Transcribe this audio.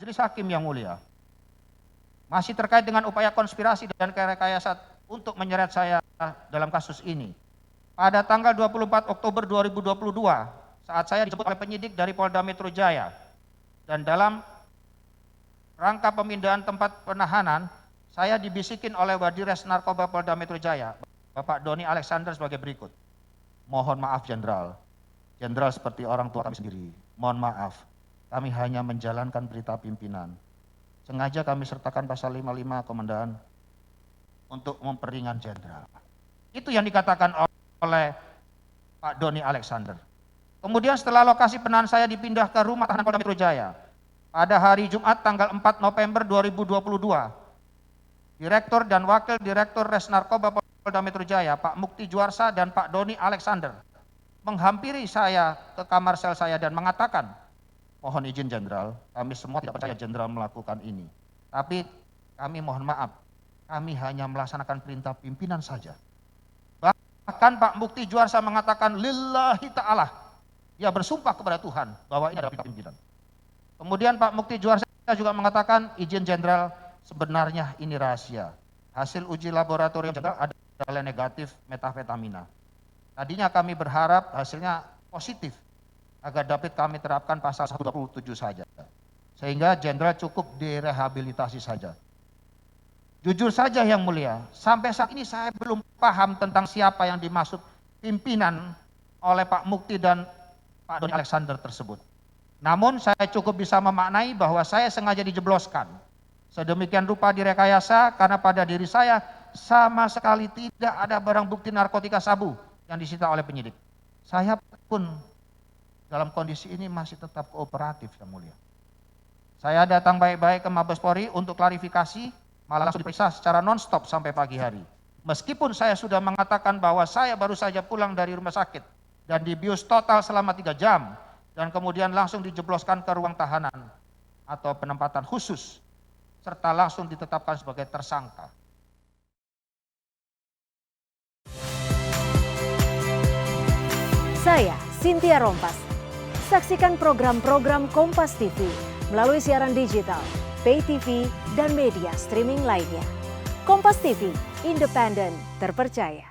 Majelis Hakim yang mulia, masih terkait dengan upaya konspirasi dan rekayasa untuk menyeret saya dalam kasus ini. Pada tanggal 24 Oktober 2022, saat saya dijemput oleh penyidik dari Polda Metro Jaya, dan dalam rangka pemindahan tempat penahanan, saya dibisikin oleh Wadires Narkoba Polda Metro Jaya, Bapak Doni Alexander sebagai berikut. Mohon maaf Jenderal, Jenderal seperti orang tua kami sendiri. Mohon maaf, kami hanya menjalankan perintah pimpinan. Sengaja kami sertakan pasal 55 Komandan untuk memperingan Jenderal. Itu yang dikatakan oleh Pak Doni Alexander. Kemudian setelah lokasi penahanan saya dipindah ke rumah tahanan Polda Metro Jaya, pada hari Jumat tanggal 4 November 2022, Direktur dan Wakil Direktur Res Narkoba Polda Metro Jaya, Pak Mukti Juarsa dan Pak Doni Alexander, menghampiri saya ke kamar sel saya dan mengatakan, mohon izin Jenderal, kami semua tidak percaya Jenderal melakukan ini. Tapi kami mohon maaf, kami hanya melaksanakan perintah pimpinan saja. Bahkan Pak Mukti Juarsa mengatakan, lillahi ta'ala, dia bersumpah kepada Tuhan bahwa ini adalah perintah pimpinan. Kemudian Pak Mukti Juarsa juga mengatakan, izin Jenderal, sebenarnya ini rahasia. Hasil uji laboratorium Jenderal adalah negatif metafetamina. Tadinya kami berharap hasilnya positif, agar dapat kami terapkan pasal 127 saja. Sehingga Jenderal cukup direhabilitasi saja. Jujur saja yang mulia, sampai saat ini saya belum paham tentang siapa yang dimaksud pimpinan oleh Pak Mukti dan Pak Doni Alexander tersebut. Namun saya cukup bisa memaknai bahwa saya sengaja dijebloskan. Sedemikian rupa direkayasa karena pada diri saya sama sekali tidak ada barang bukti narkotika sabu yang disita oleh penyidik. Saya pun dalam kondisi ini masih tetap kooperatif yang mulia. Saya datang baik-baik ke Mabes Polri untuk klarifikasi, malah langsung diperiksa secara non-stop sampai pagi hari. Meskipun saya sudah mengatakan bahwa saya baru saja pulang dari rumah sakit dan dibius total selama 3 jam dan kemudian langsung dijebloskan ke ruang tahanan atau penempatan khusus serta langsung ditetapkan sebagai tersangka. Saya Cynthia Rompas. Saksikan program-program Kompas TV melalui siaran digital, pay TV, dan media streaming lainnya. Kompas TV, independen, terpercaya.